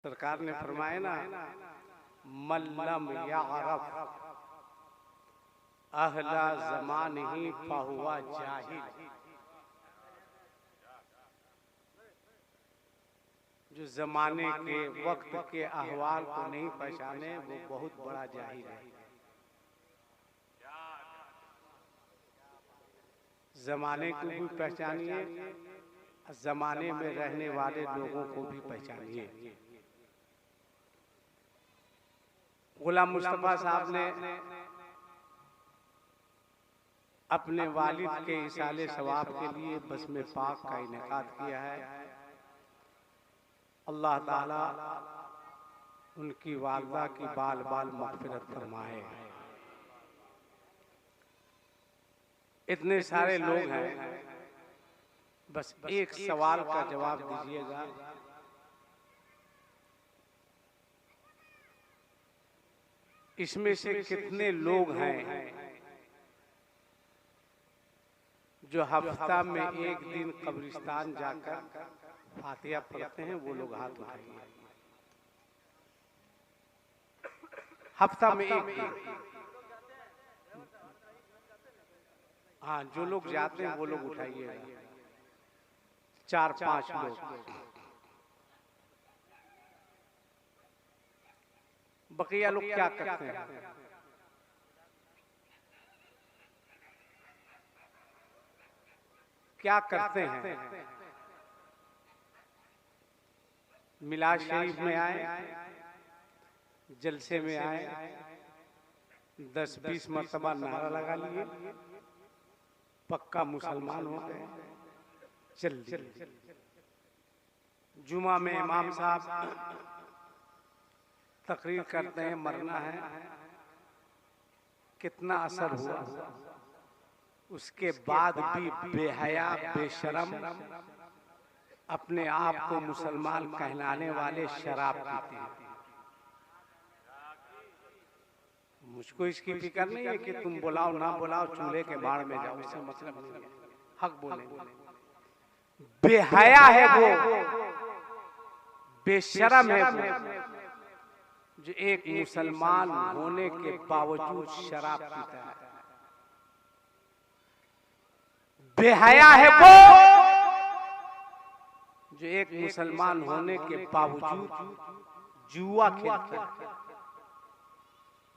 सरकार ने फरमाया ना, मल्लम यारफ अहला ज़मानिही फहुवा जाहिल। जो जमाने के वक्त के अहवाल को नहीं पहचाने वो बहुत बड़ा जाहिल है। जमाने को भी पहचानिए, जमाने में रहने वाले लोगों को भी पहचानिए। गुलाम मुस्तफा साहब ने अपने वालिद के इसाले सवाब के लिए बस्मे पाक का इनेकाद किया है। अल्लाह ताला उनकी वालदा की बाल बाल मग़फ़िरत फरमाए। इतने सारे लोग हैं, बस एक सवाल का जवाब दीजिएगा। इसमें से कितने लोग हैं जो हफ्ता में एक दिन कब्रिस्तान जाकर फातिहा पढ़ते हैं? वो लोग हाथ उठाइए। हफ्ता में एक दिन। हाँ, जो लोग जाते हैं वो लोग उठाइएगा। 4-5 लोग। बकिया लोग क्या करते हैं? क्या करते हैं? मिलाद शरीफ में आए, जलसे में आए, 10-20 मरतबा नारा लगा लिए, पक्का मुसलमान हो गए, चल दिए। जुमा में इमाम साहब तकरीर करते हैं, मरना है, कितना असर हुआ। उसके बाद भी बेहया बेशरम अपने आप को मुसलमान कहलाने वाले शराब पीते हैं। मुझको इसकी फिक्र नहीं है कि तुम बुलाओ ना बुलाओ, चूल्हे के बाढ़ में जाओ, इससे मतलब नहीं है। हक बोलेंगे। बेहया है वो, बेशरम है वो, जो एक मुसलमान होने के बावजूद शराब पीता है। बेहया है वो जो एक मुसलमान होने के बावजूद जुआ खेलता है।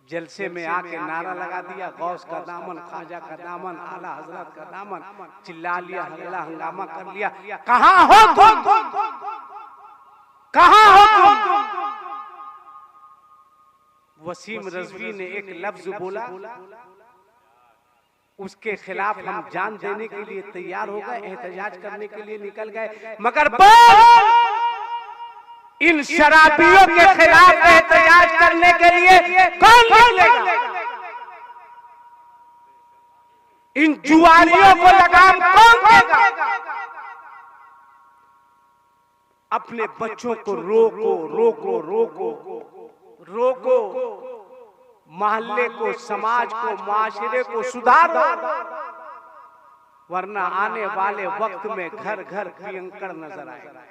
जलसे में आके नारा लगा दिया, गौस का दामन, ख्वाजा का दामन, आला हजरत का दामन, चिल्ला लिया, हल्ला हंगामा कर लिया। कहां हो तुम? कहां हो तुम? वसीम रज़वी ने एक लफ्ज बोला, उसके खिलाफ हम जान देने के लिए तैयार हो गए, एहतजाज करने के लिए निकल गए, मगर इन शराबियों के खिलाफ एहतजाज करने के लिए कौन निकलेगा? इन जुआरियों को लगाम कौन देगा? अपने बच्चों को रोको रोको रोको रोको, मोहल्ले को, समाज को, माशरे को सुधारो, वरना आने वाले वक्त में घर घर पियंकड़ नजर आएगा,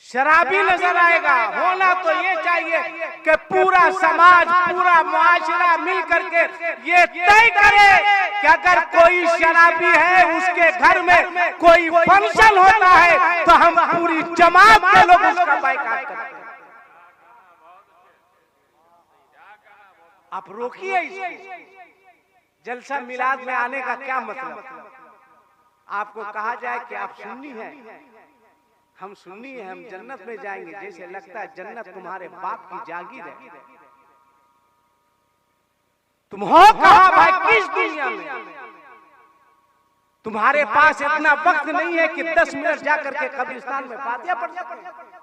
शराबी नजर आएगा। होना तो ये चाहिए कि पूरा समाज, पूरा माशरा मिल करके ये तय करे कि अगर कोई शराबी है, उसके घर में कोई फंक्शन होता है, तो हम पूरी जमात के लोग उसका बाइकाट करते हैं। आप रोकिए इसको। जलसा मिलाद में आने का क्या मतलब? आपको कहा जाए कि आप सुन्नी हैं, हम सुन्नी हैं, हम जन्नत में जाएंगे, जैसे लगता है जन्नत तुम्हारे बाप की जागीर है। तुम हो कहां भाई? किस दुनिया में? तुम्हारे पास इतना वक्त नहीं है कि 10 मिनट जाकर के कब्रिस्तान में फातिहा पढ़ सकते।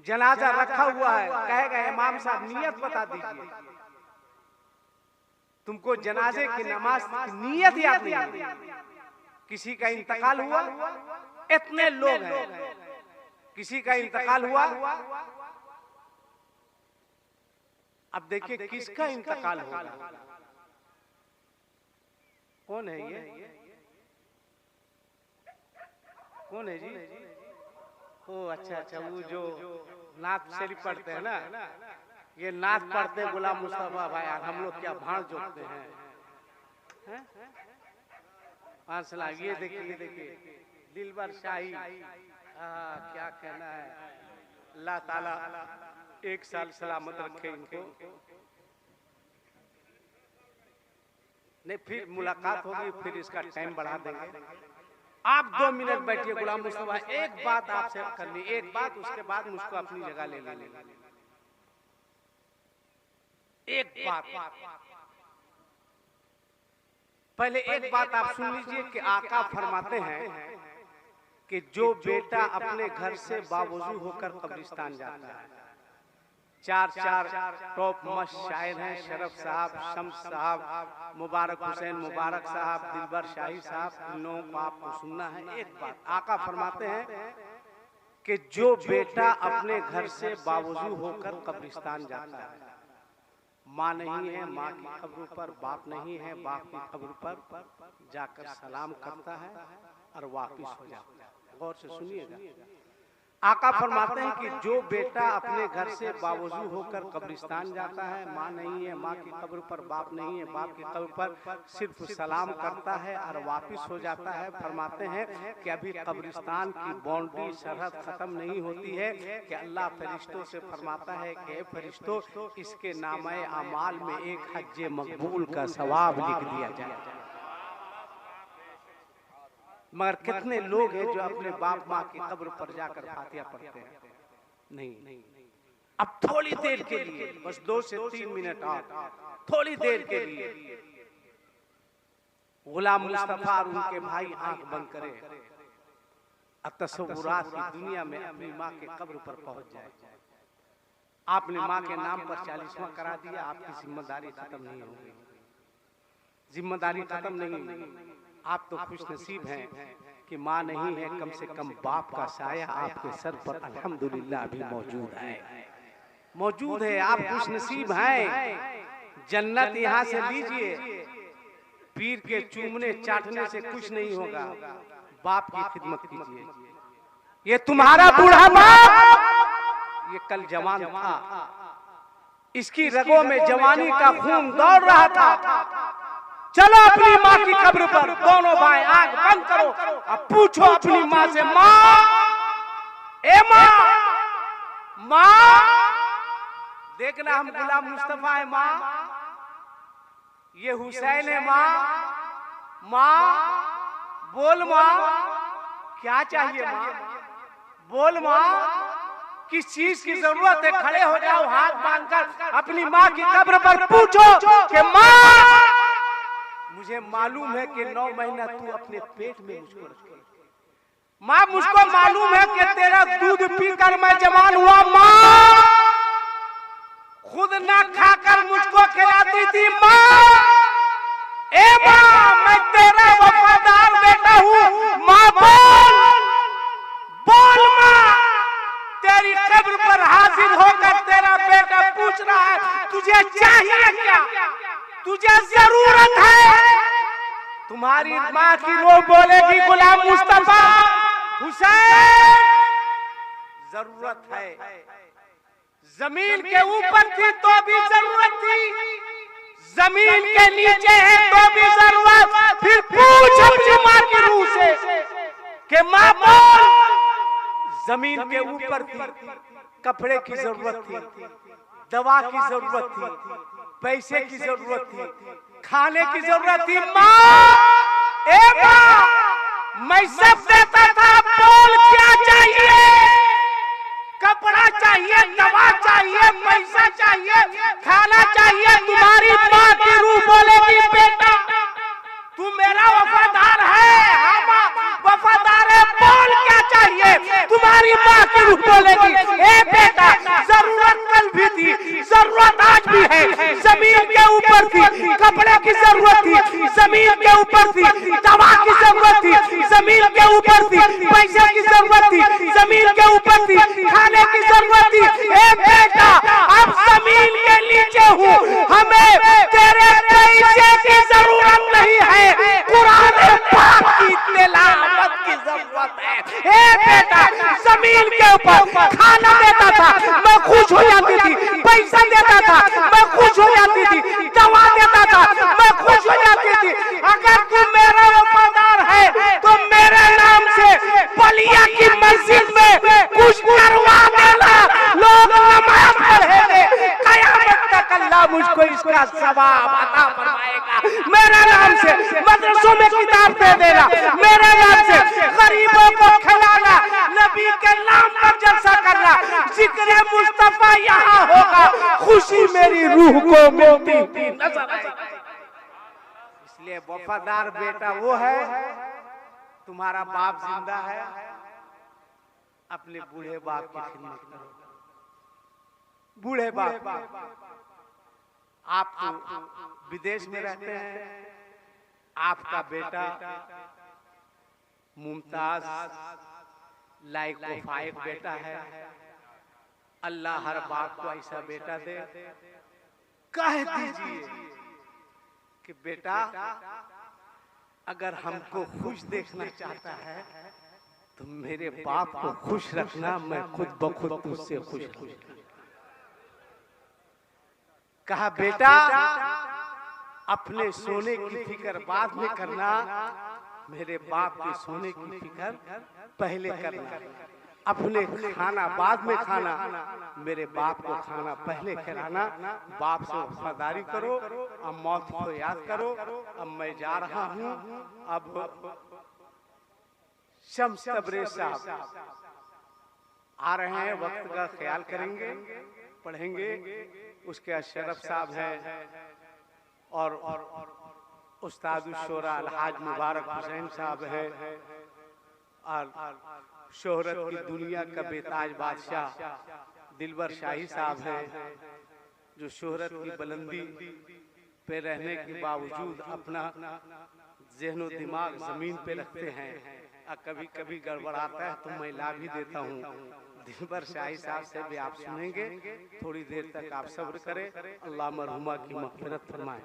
जनाजा रखा हुआ है, कहेगा इमाम साहब नियत बता दीजिए। तुमको जनाजे की नमाज की नियत याद नहीं है। किसी का इंतकाल हुआ, इतने लोग हैं, किसी का इंतकाल हुआ, अब देखिए किसका इंतकाल होगा। कौन है ये? कौन है जी? ओ अच्छा अच्छा, वो जो नाथ शरीफ पढ़ते हैं ना, ये नाथ पढ़ते हैं गुलाम मुस्तफा भाई, हम लोग क्या भाड़ जोड़ते हैं? माशाल्लाह, ये देखिए दिलबर शाही, क्या कहना है, अल्लाह ताला एक साल सलामत रखे इनको। नहीं, फिर मुलाकात होगी, फिर इसका टाइम बढ़ा देंगे। आप 2 मिनट बैठिए गुलाम मुस्तफा, एक बात आपसे करनी, एक बात, उसके बाद मुझको अपनी जगह ले लेना। एक बात, पहले एक बात आप सुन लीजिए कि आका फरमाते हैं कि जो बेटा अपने घर से बावजू होकर कब्रिस्तान जाता है, चार टॉप मस्त शायर हैं, शरफ साहब, शम्स साहब, मुबारक हुसैन मुबारक साहब, दिलबर शाही साहब, इन लोगों को आपको सुनना है। एक बात आका फरमाते हैं कि जो बेटा अपने घर से बावजू होकर कब्रिस्तान जाता है, माँ नहीं है, माँ की कब्र पर, बाप नहीं है, बाप की कब्र पर जाकर सलाम करता है और वापिस हो जाता है। गौर से सुनिएगा, आका फरमाते हैं कि जो बेटा अपने घर से बावजू होकर कब्रिस्तान जाता है, माँ नहीं है, माँ की कब्र पर, बाप नहीं है, बाप की कब्र पर सिर्फ सलाम करता है और वापिस हो जाता है। फरमाते हैं कि अभी कब्रिस्तान की बाउंड्री सरहद खत्म नहीं होती है कि अल्लाह फरिश्तों से फरमाता है कि फरिश्तों, इसके नामे अमाल में एक हज मकबूल का सवाब लिख दिया जाए। मगर कितने लोग हैं जो अपने बाप माँ की कब्र पर जाकर फातिहा पढ़ते हैं? नहीं। अब थोड़ी देर के लिए, बस 2 से 3 मिनट और, थोड़ी देर के लिए गुलाम मुस्तफा और उनके भाई आंख बंद करें और तसव्वुरात की दुनिया में अपनी माँ के कब्र पर पहुंच जाए। आपने माँ के नाम पर 40वां करा दिया, आपकी जिम्मेदारी खत्म नहीं होगी, जिम्मेदारी खत्म नहीं होगी। आप तो खुश नसीब हैं कि माँ नहीं है, कम से कम बाप का साया आपके सर पर अल्हम्दुलिल्लाह अभी मौजूद है। आप खुश नसीब हैं। जन्नत यहाँ से लीजिए, पीर के चूमने चाटने से कुछ नहीं होगा, बाप की खिदमत कीजिए। ये तुम्हारा बूढ़ा बाप, ये कल जवान था, इसकी रगों में जवानी का खून दौड़ रहा था। चलो अपनी माँ की कब्र पर, दोनों भाई आंख बंद करो, अब पूछो अपनी माँ से, माँ, ए माँ, देखना हम गुलाम मुस्तफा है माँ, ये हुसैन है माँ, बोल माँ, क्या चाहिए माँ, बोल माँ, किस चीज की जरूरत है? खड़े हो जाओ हाथ बांधकर, अपनी माँ की कब्र पर पूछो कि माँ, मुझे मालूम है कि 9 महीना तू अपने पेट में मुझको रखी, माँ मुझको मालूम है कि तेरा दूध पीकर मैं जवान हुआ, माँ खुद ना खाकर मुझको खिलाती थी, माँ, ए माँ, मैं तेरा वफादार बेटा हूँ, माँ बोल माँ, तेरी कब्र पर हाजिर होकर तेरा बेटा पूछ रहा है तुझे चाहिए क्या, तुझे जरूरत है? तुम्हारी माँ की रो बोलेगी गुलाम मुस्तफा, हुसैन जरूरत है। जमीन के ऊपर थी तो भी जरूरत थी, जमीन के नीचे है तो भी जरूरत। फिर पूछ अपनी माँ की रूह से कि माँ बोल, जमीन के ऊपर थी, कपड़े की जरूरत थी, दवा की जरूरत थी, पैसे की जरूरत थी, खाने की जरूरत थी, माँ, ए माँ, मैं सब देता था, बोल क्या चाहिए? कपड़ा चाहिए, दवा चाहिए, पैसा चाहिए, खाना चाहिए। तुम्हारी माँ की रूह बोलेगी बेटा तू मेरा वफादार है, हम वफादार है, बोल क्या चाहिए? तुम्हारी माँ की रूह बोलेगी ए बेटा जरूरत कल भी थी, जरूरत आज भी है, जमीन के ऊपर थी, कपड़े की जरूरत थी, जमीन के ऊपर थी, दवा की जरूरत थी, जमीन के ऊपर थी, पैसे की जरूरत थी, जमीन के ऊपर थी, खाने की जरूरत थी। ए बेटा अब जमीन के नीचे हूँ, हमें तेरे पैसे की जरूरत नहीं है, कुरान पाक की तिलावत की जरूरत है। ए बेटा जमीन के ऊपर खाना देता था, मैं खुश हो जाती थी, पैसा देता था, मैं खुश हो जाती थी, दवा देता था, मैं खुश हो जाती थी। अगर तू मेरा वफादार है तो मेरे नाम से बलिया की मस्जिद में कुछ करवा देना, लोग नमाज पढ़ेंगे, कयामत तक अल्लाह मुझको इसका सवाब अता फरमाएगा। मेरे नाम से मदरसों में किताब दे देना, मेरे नाम से गरीबों को खिलाना, नबी के नाम पर जलसा करना, जिक्र मुस्तफा यहाँ होगा, खुशी मेरी रूह को मिलती थी नजर आई। इसलिए वफादार बेटा वो है, तुम्हारा बाप जिंदा है, अपने बूढ़े बाप की खिदमत करो। बूढ़े बाप, आप तो विदेश में रहते हैं, आपका बेटा मुमताज लायक फायक बेटा है, अल्लाह हर बाप को ऐसा बेटा दे। कह दीजिए कि बेटा अगर हमको खुश देखना चाहता है तो मेरे बाप को खुश रखना, मैं खुद ब खुद तुझसे खुश हूं। कहा बेटा अपने सोने की फिक्र बाद में करना, मेरे बाप के सोने की फिक्र पहले करना। अपने खाना बाद में खाना, मेरे बाप को खाना पहले खिलाना। बाप से वफादारी करो, अब मौत को याद करो। अब मैं जा रहा हूँ, अब शम्स तबरेज़ साहब आ रहे हैं, वक्त का ख्याल करेंगे, पढ़ेंगे। उसके अशरफ साहब हैं और उस्ताद शोरा अलहाज मुबारक हुसैन साहब हैं और शोहरत की दुनिया का बेताज बादशाह दिलबर शाही साहब हैं, जो शोहरत की बुलंदी पे रहने के बावजूद अपना ज़हन दिमाग जमीन पे रखते हैं। कभी कभी गड़बड़ाता है तो मैं ला भी देता हूँ। दिलबर शाही साहब से भी आप सुनेंगे, थोड़ी देर तक आप सब्र करें। अल्लाह मरहुमा की मग़फ़िरत फरमाए।